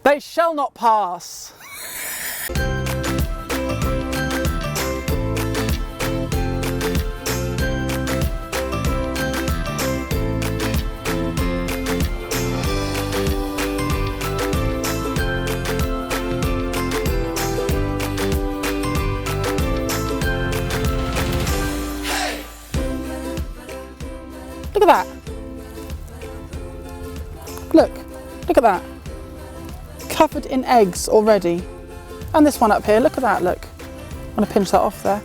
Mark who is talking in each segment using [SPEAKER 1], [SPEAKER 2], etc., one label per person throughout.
[SPEAKER 1] They shall not pass. Look at that. Look at that. Covered in eggs already. And this one up here, look at that, look. I'm going to pinch that off there.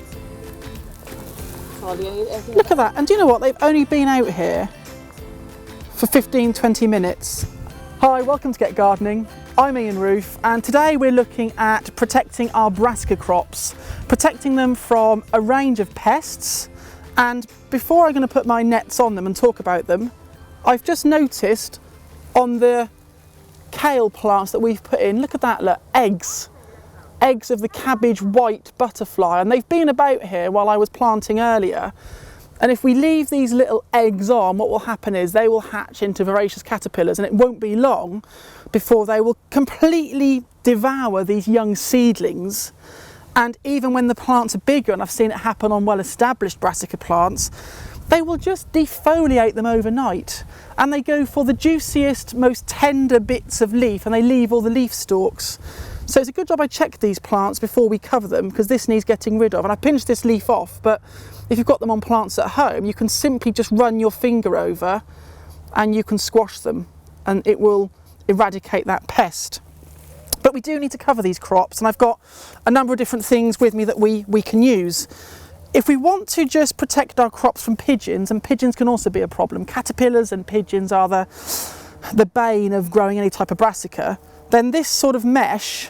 [SPEAKER 1] Look at that. And do you know what? They've only been out here for 15-20 minutes. Hi, welcome to Get Gardening. I'm Ian Roofe, and today we're looking at protecting our brassica crops, protecting them from a range of pests. And before I'm going to put my nets on them and talk about them, I've just noticed on the kale plants that we've put in, look at that, look, eggs of the cabbage white butterfly, and they've been about here while I was planting earlier. And if we leave these little eggs on, what will happen is they will hatch into voracious caterpillars, and it won't be long before they will completely devour these young seedlings. And even when the plants are bigger, and I've seen it happen on well-established brassica plants, they will just defoliate them overnight. And they go for the juiciest, most tender bits of leaf, and they leave all the leaf stalks. So it's a good job I checked these plants before we cover them, because this needs getting rid of. And I pinched this leaf off, but if you've got them on plants at home, you can simply just run your finger over and you can squash them, and it will eradicate that pest. But we do need to cover these crops, and I've got a number of different things with me that we can use. If we want to just protect our crops from pigeons, and pigeons can also be a problem, caterpillars and pigeons are the bane of growing any type of brassica, then this sort of mesh,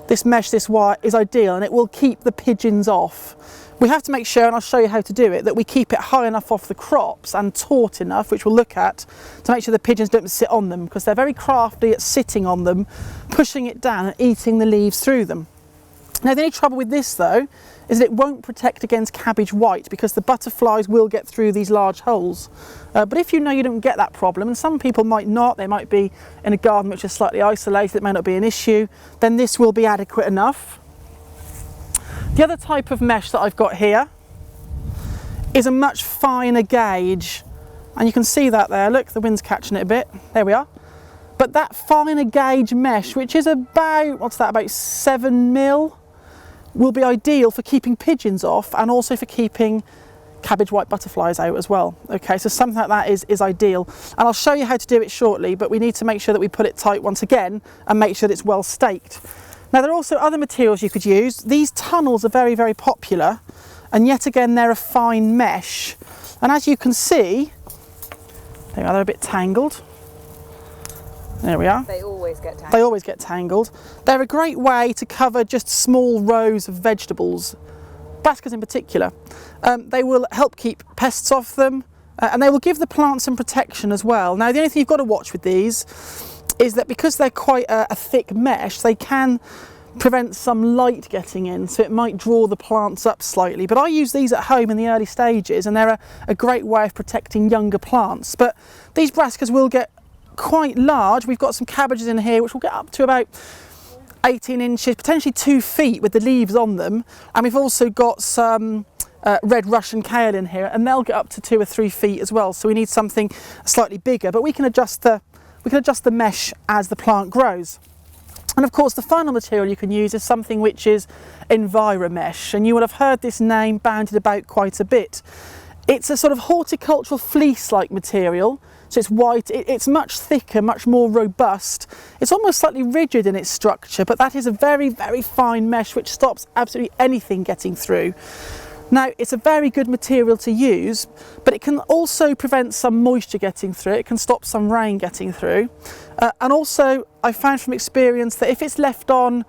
[SPEAKER 1] this wire is ideal, and it will keep the pigeons off. We have to make sure, and I'll show you how to do it, that we keep it high enough off the crops and taut enough, which we'll look at, to make sure the pigeons don't sit on them, because they're very crafty at sitting on them, pushing it down and eating the leaves through them. Now the only trouble with this though is that it won't protect against cabbage white, because the butterflies will get through these large holes. But if you know you don't get that problem, and some people might not, they might be in a garden which is slightly isolated, it may not be an issue, then this will be adequate enough. The other type of mesh that I've got here is a much finer gauge, and you can see that there, look, the wind's catching it a bit, there we are. But that finer gauge mesh, which is about, what's that, about 7 mil, will be ideal for keeping pigeons off and also for keeping cabbage white butterflies out as well. Okay, so something like that is ideal, and I'll show you how to do it shortly, but we need to make sure that we put it tight once again and make sure that it's well staked. Now there are also other materials you could use. These tunnels are very, very popular, and yet again they're a fine mesh, and as you can see, they're a bit tangled. There we are.
[SPEAKER 2] They always get tangled.
[SPEAKER 1] They always get tangled. They're a great way to cover just small rows of vegetables, brassicas in particular. They will help keep pests off them, and they will give the plants some protection as well. Now the only thing you've got to watch with these is that because they're quite a thick mesh, they can prevent some light getting in, so it might draw the plants up slightly. But I use these at home in the early stages, and they're a great way of protecting younger plants. But these brassicas will get quite large. We've got some cabbages in here which will get up to about 18 inches, potentially 2 feet with the leaves on them, and we've also got some red Russian kale in here, and they'll get up to 2 or 3 feet as well, so we need something slightly bigger, but we can adjust the mesh as the plant grows. And of course the final material you can use is something which is EnviroMesh, and you will have heard this name bandied about quite a bit. It's a sort of horticultural fleece-like material. So it's white, it's much thicker, much more robust. It's almost slightly rigid in its structure, but that is a very, very fine mesh which stops absolutely anything getting through. Now, it's a very good material to use, but it can also prevent some moisture getting through. It can stop some rain getting through. And also, I found from experience that if it's left on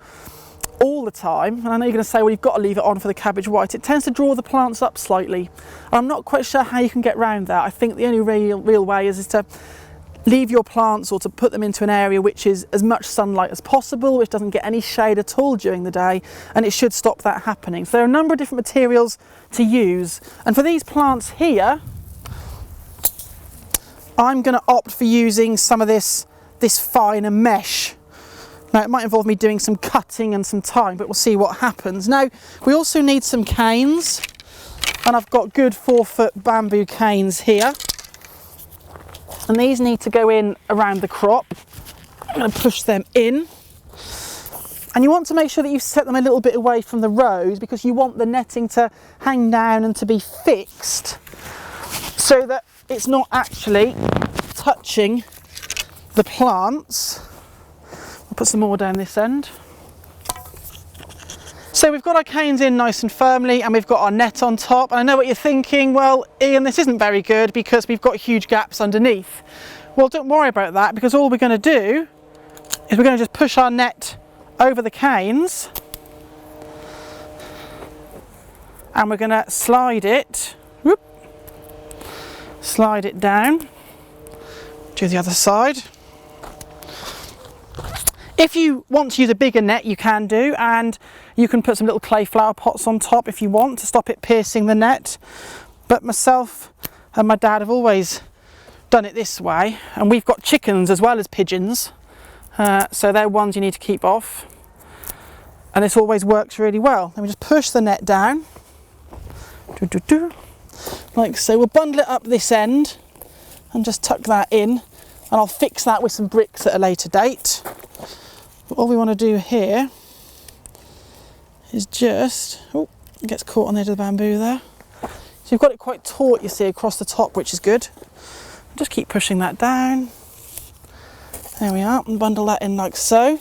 [SPEAKER 1] all the time, and I know you're going to say, well, you've got to leave it on for the cabbage white, it tends to draw the plants up slightly. And I'm not quite sure how you can get around that. I think the only real way is to leave your plants, or to put them into an area which is as much sunlight as possible, which doesn't get any shade at all during the day, and it should stop that happening. So there are a number of different materials to use, and for these plants here, I'm going to opt for using some of this finer mesh. Now it might involve me doing some cutting and some tying, but we'll see what happens. Now we also need some canes, and I've got good 4-foot bamboo canes here, and these need to go in around the crop. I'm going to push them in, and you want to make sure that you set them a little bit away from the rows, because you want the netting to hang down and to be fixed so that it's not actually touching the plants. I'll put some more down this end. So we've got our canes in nice and firmly, and we've got our net on top. And I know what you're thinking, well, Ian, this isn't very good because we've got huge gaps underneath. Well, don't worry about that, because all we're going to do is we're going to just push our net over the canes, and we're going to slide it, whoop, slide it down to the other side. If you want to use a bigger net, you can do, and you can put some little clay flower pots on top if you want to stop it piercing the net. But myself and my dad have always done it this way, and we've got chickens as well as pigeons, so they're ones you need to keep off, and this always works really well. Then we just push the net down, like so. We'll bundle it up this end and just tuck that in, and I'll fix that with some bricks at a later date. But all we want to do here is just, oh, it gets caught on the edge of the bamboo there. So you've got it quite taut, you see, across the top, which is good. Just keep pushing that down. There we are, and bundle that in like so.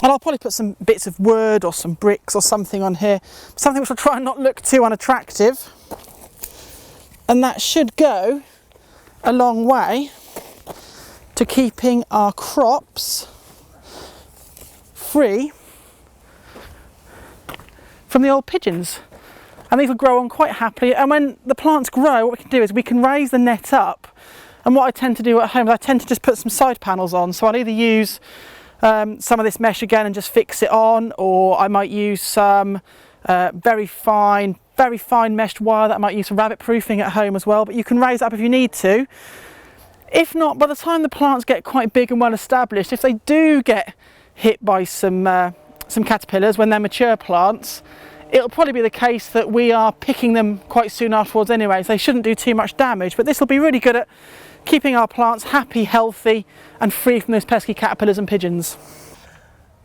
[SPEAKER 1] And I'll probably put some bits of wood or some bricks or something on here, something which will try and not look too unattractive. And that should go a long way to keeping our crops free from the old pigeons. And these will grow on quite happily. And when the plants grow, what we can do is we can raise the net up. And what I tend to do at home is I tend to just put some side panels on. So I'll either use some of this mesh again and just fix it on, or I might use some very fine meshed wire that I might use for rabbit proofing at home as well. But you can raise it up if you need to. If not, by the time the plants get quite big and well established, if they do get hit by some caterpillars when they're mature plants, it'll probably be the case that we are picking them quite soon afterwards anyway, so they shouldn't do too much damage. But this will be really good at keeping our plants happy, healthy and free from those pesky caterpillars and pigeons.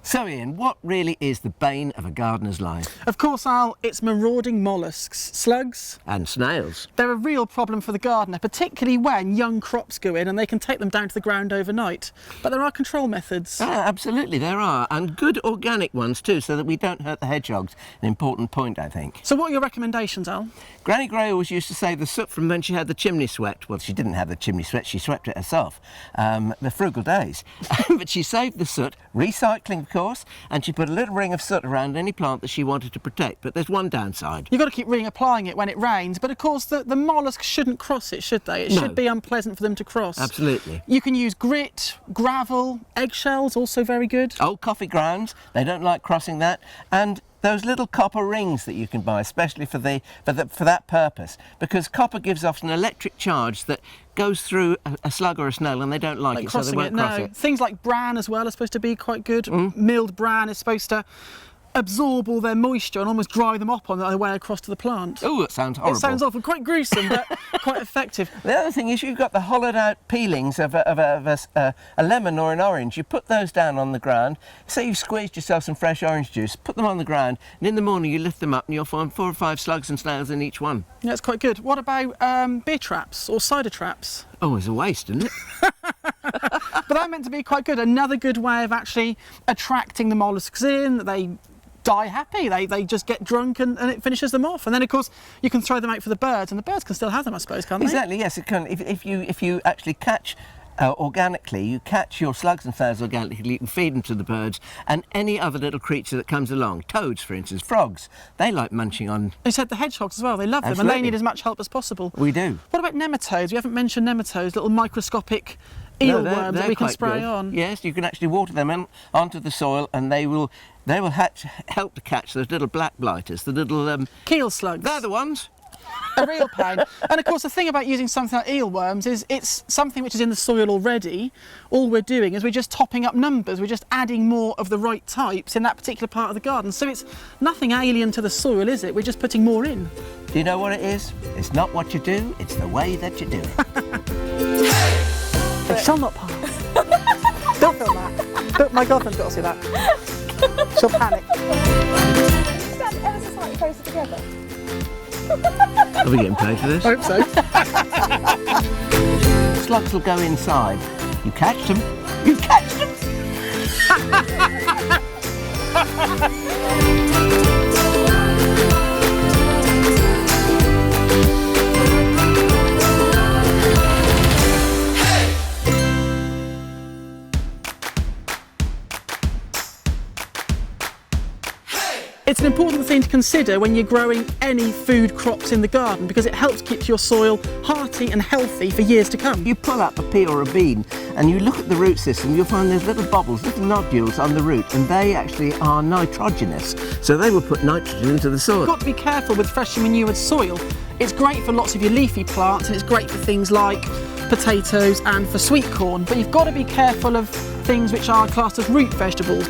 [SPEAKER 2] So Ian, what really is the bane of a gardener's life?
[SPEAKER 1] Of course, Al, it's marauding molluscs, slugs
[SPEAKER 2] and snails.
[SPEAKER 1] They're a real problem for the gardener, particularly when young crops go in and they can take them down to the ground overnight. But there are control methods.
[SPEAKER 2] Absolutely, there are, and good organic ones too, so that we don't hurt the hedgehogs. An important point, I think.
[SPEAKER 1] So what are your recommendations, Al?
[SPEAKER 2] Granny Gray always used to save the soot from when she had the chimney swept. Well, she didn't have the chimney swept, she swept it herself. The frugal days. But she saved the soot, recycling of course, and she put a little ring of soot around any plant that she wanted to protect. But there's one downside. You've
[SPEAKER 1] got to keep reapplying it when it rains, but of course the molluscs shouldn't cross it, should they? It should be unpleasant for them to cross.
[SPEAKER 2] Absolutely.
[SPEAKER 1] You can use grit, gravel, eggshells, also very good.
[SPEAKER 2] Old coffee grounds, they don't like crossing that, and those little copper rings that you can buy, especially for that purpose, because copper gives off an electric charge that goes through a slug or a snail, and they don't like it, so they won't cross it.
[SPEAKER 1] Things like bran as well are supposed to be quite good. Milled bran is supposed to absorb all their moisture and almost dry them up on their way across to the plant.
[SPEAKER 2] Oh, that sounds horrible.
[SPEAKER 1] It sounds awful, quite gruesome, but quite effective.
[SPEAKER 2] The other thing is you've got the hollowed out peelings of a lemon or an orange. You put those down on the ground. Say you've squeezed yourself some fresh orange juice, put them on the ground, and in the morning you lift them up and you'll find 4 or 5 slugs and snails in each one.
[SPEAKER 1] Yeah, it's quite good. What about beer traps or cider traps?
[SPEAKER 2] Oh, it's a waste, isn't it?
[SPEAKER 1] But they're meant to be quite good. Another good way of actually attracting the molluscs in. They die happy, they just get drunk and it finishes them off. And then of course you can throw them out for the birds, and the birds can still have them, I suppose, can't they?
[SPEAKER 2] Exactly, yes, it can. If you actually catch organically, you catch your slugs and snails organically, you can feed them to the birds and any other little creature that comes along. Toads, for instance, frogs, they like munching on.
[SPEAKER 1] You said the hedgehogs as well, they love them.
[SPEAKER 2] Absolutely.
[SPEAKER 1] And they need as much help as possible.
[SPEAKER 2] We do.
[SPEAKER 1] What about nematodes? We haven't mentioned nematodes, little microscopic eelworms that we can spray on.
[SPEAKER 2] Yes, you can actually water them onto the soil, and they will help to catch those little black blighters, the little
[SPEAKER 1] keel slugs.
[SPEAKER 2] They're the ones.
[SPEAKER 1] A real pain. And of course the thing about using something like eelworms is it's something which is in the soil already. All we're doing is we're just topping up numbers, we're just adding more of the right types in that particular part of the garden. So it's nothing alien to the soil, is it? We're just putting more in.
[SPEAKER 2] Do you know what it is? It's not what you do, it's the way that you do it.
[SPEAKER 1] They shall not pass. Don't film that. But my girlfriend's got to see that. She'll panic.
[SPEAKER 3] Stand ever so slightly closer together.
[SPEAKER 2] Are we getting paid for this?
[SPEAKER 1] I hope so.
[SPEAKER 2] Slugs will go inside. You catch them. You catch them.
[SPEAKER 1] It's an important thing to consider when you're growing any food crops in the garden because it helps keep your soil hearty and healthy for years to come.
[SPEAKER 2] You pull up a pea or a bean and you look at the root system, you'll find there's little bubbles, little nodules on the root, and they actually are nitrogenous. So they will put nitrogen into the soil.
[SPEAKER 1] You've got to be careful with freshly manured soil. It's great for lots of your leafy plants and it's great for things like potatoes and for sweet corn, but you've got to be careful of things which are classed as root vegetables.